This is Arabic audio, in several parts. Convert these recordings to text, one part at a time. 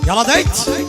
يلا ديت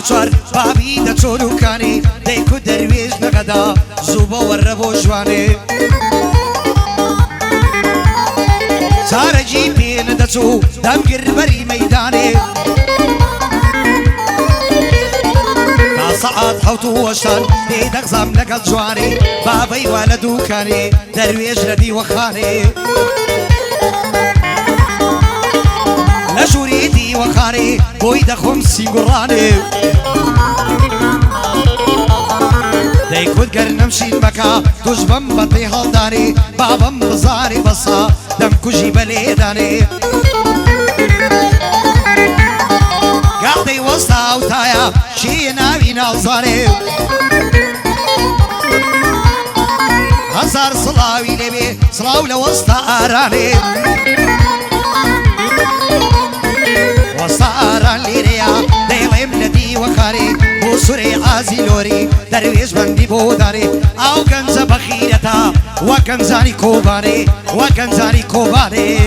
چوار بابی دا چولو کانی دیکو درویش نگدا زوبا و ربو جوانی سارجی پین دا چو دمگر بری میدانی ساعت حوتو وشتن دیدق زم لگل جوانی بابی والدو کانی درویش ردی وخانی لجوريدي وخاري بويدا خمسي قراني دايكود قرن نمشي المكا تجبن بطي هالداني بابم بزاري بصا دم كجي بليداني قاعدي وسطا وتايا شي ناوي نالزاني هزار صلاوي لبي صلاو لوسطا آراني وصار ليريا ديلم ندي وخاري بوسري عازلوري درويش بندي بوداري او كنز بخيرتا وكنزاني كوباني وكنزاني كوباني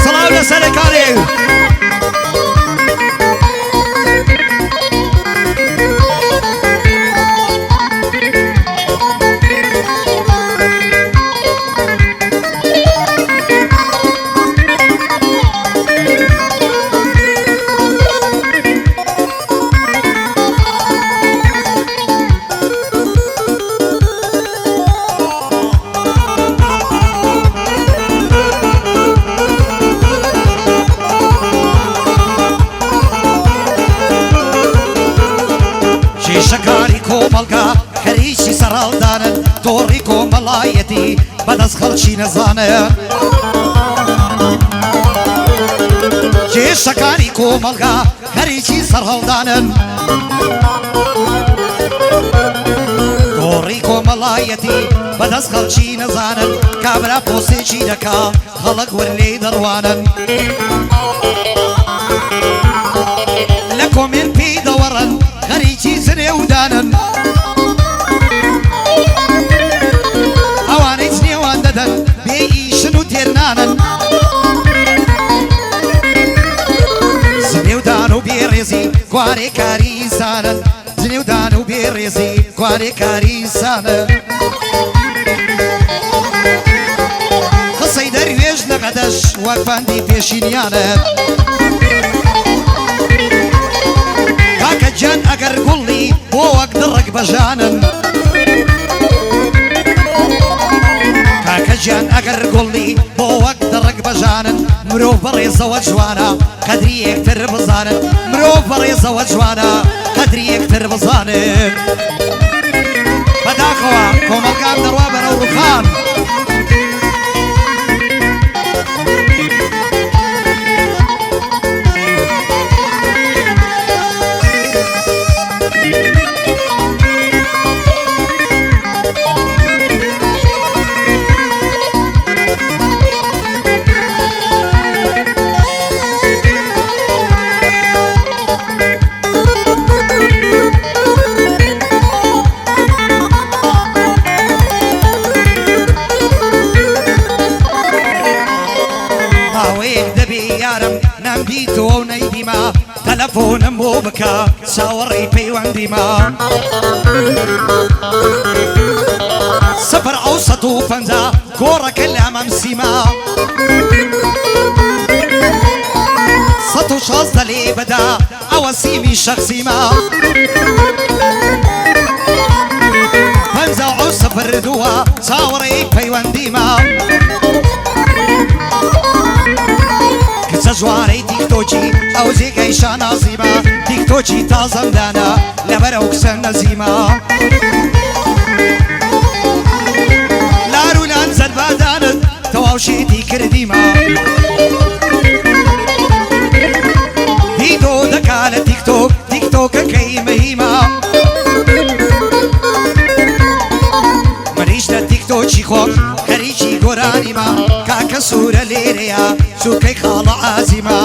صلاة لسركاري شكاري كومالكا خريشي سرال دانن توري كومالايتي بدس خلشي نزانن جي شكاري كومالكا خريشي سرال دانن توري كومالايتي بدس خلشي نزانن كامرا بوسي جيدكا خلق ورلي دروانن لكم من بي دورن خريجي سنة ودانن اواني سنة وانددن بيئي شنو تيرنانن سنة ودانو بيريزي كواري كاري سانن سنة ودانو بيريزي كواري كاري سانن خصي درويش لغدش وقفاندي بيشينيانن جان اگر قولي بو اقدرك بجانن كاكا جان اگر قولي بو اقدرك بجانن مرو بريزة وجوانا قدري يكتر بزانن مرو بريزة وجوانا قدري يكتر بزانن بداخوا كومالكام دروابن او رخان نمديتو ونيديما تلفون مو بكا ساوري بيوان ديما سفر اوسط وفنزا كورة كلها ممسيما سطو شاز دلي بدا اوسيمي شخصي ما فنزا او سفر دوا ساوري بيوان ديما جوانەی تیکتۆکی ئەو جێگەی شانازیمە تیکتۆکی تازەمدانە لەبەر ئەو کسە نەزیمە لار و لان زەربادانت تەواو شێتی کردیمە دیتۆ دەکا لە تیکتۆک تیکتۆکەکەی مەهیمە منیش لە تیکتۆکی خۆم خەریکی گۆرانیمە کاکە سوورە لێرەیە سوکەی خاڵە ئازیمە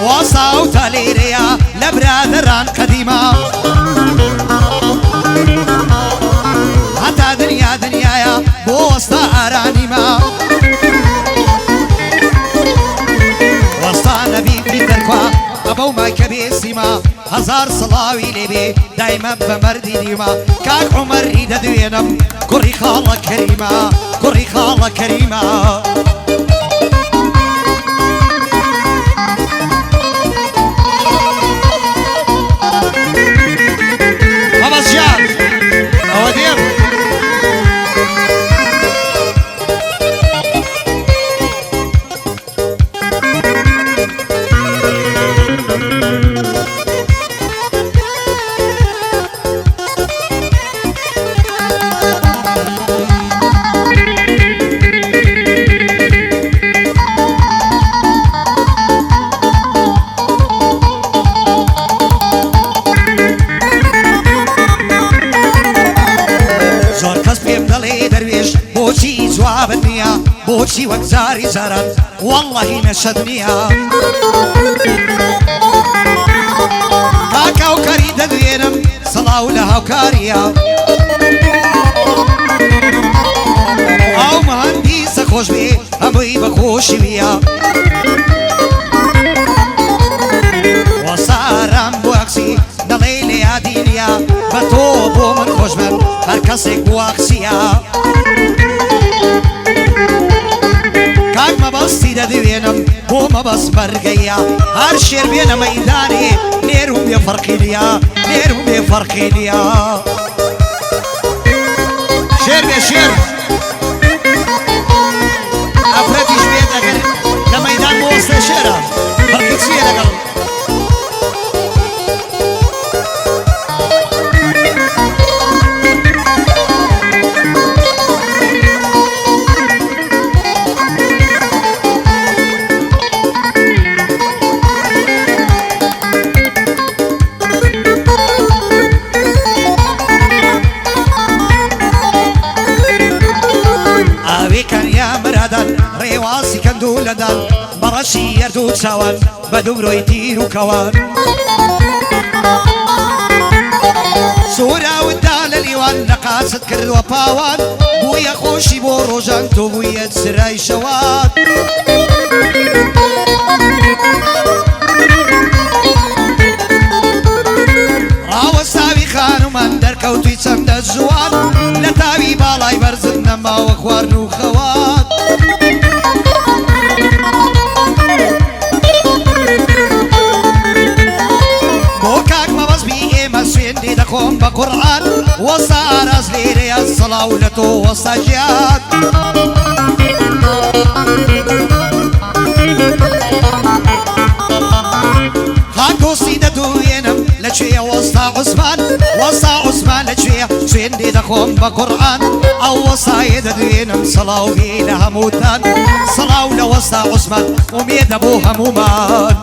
وەسا و تا لێرەیە لە برادەران قەدیمە هەتا دنیا دنیایە بۆ وەستا ئارانیمە وەستا نەبی بیتەرکوا ئەبەو مایکە بێسیمە هەزار سڵاوی لێبێ دایمە بە مەردی دیمە کاک عومەری دەدوێنم کوڕی خاڵە کەریمە کوڕی خاڵە کەریمە مەبەزیان ئەوە دێم بۆچی وەک زاری زاران وەڵڵەهی نەشەد نییە کاکە و کەری دەدوێنم سەڵاو لە هاوکاریە ئەو مەهەندیسە خۆش بێ هەمووی بەخۆشی ویە وەسا ئارام بۆ ئەکسی دەڵێ لێ یادینیە بە تۆ بۆ من خۆش بن هەر کەسێک بۆ ئەکسیە کاک مەبەستی دەدوێنم بۆ مەبەست بەرگەیە هەر شێر بێنە مەیدانێ نێر و بێ فەرقی نییە نێر و بێ فەرقی نییە شێر بێ شێر ئەفرەتیش بێت ئەگەر لە مەیدان بۆ وەستە شێرە فەرقی چییە لەگەڵ ڕێواسی کەندوو لەدان بەڕەشی یەردوو چاوان بە دوورۆی تیر و کەوان سووراوتدا لە لیوان نەقاست کردووە پاوان بوویە خۆشی بۆ ڕۆژان تۆ بوویە سرای شەوان ڕاوەستاوی خانومان دەرکەوتوی چەندە جوان لە تاوی باڵای بەرزن نەماوە خواردن و خەوان بۆ کاک مەبەزمی ئێمە سوێندی دەخۆم بە قورئان وەسا ئاراز لێرەیە سەڵاو لە تۆ وەسا ژیان هاکۆسی دەدوێنم لەکوێیە وەستا عوسمان وەستا عوسمان لەکوێیە سوێندی دەخۆم بە قورئان ئەو وەسایە دەدوێنم سەڵاو بێ لە هەمووتان سەڵاو لە وەستا عوسمان ئومێدە بۆ هەموومان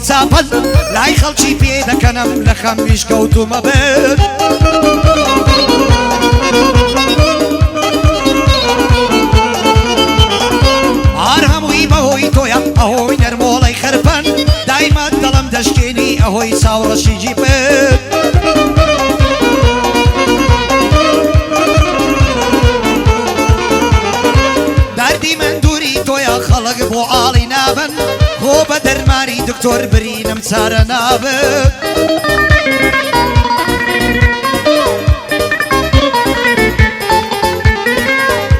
چاپەل لای خەڵکی پێ دەکەنم لە خەمیش کەوتومە بێت هەر هەمووی بەهۆی تۆیە ئەهۆی نەرمۆڵەی خرپەن دایمە دڵم دەشکێنی ئەهۆی چاوڕەشیجی بێت دەردی من دووری تۆیە خەڵک دكتور برينم سارة نابت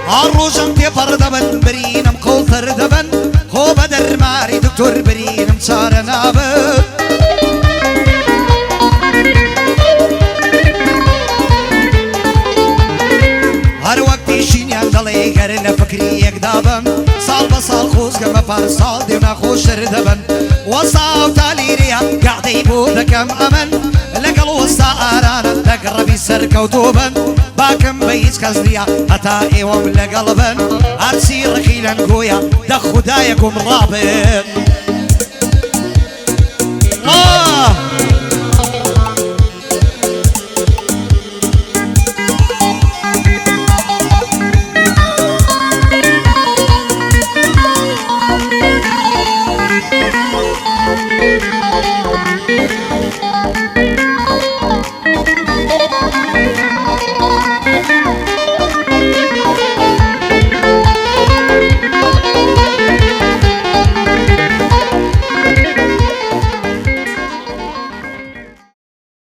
عروجم تفر دبن برينم قوتر دبن خو بدر ماري دكتور برينم سارة نابت هر وقتی شینیان دلی گر لفکری یک دابم سال بسال خوز کم پر سال دیونا خوش دبن وصاو تالیریا قعدی بودکم امن لقل وستا آرانا تقربی سر کوتوبن باكم بيس كازليا حتى ايوم لقلبن ارسي رخيلا قويا دخ خدايكم رابط الله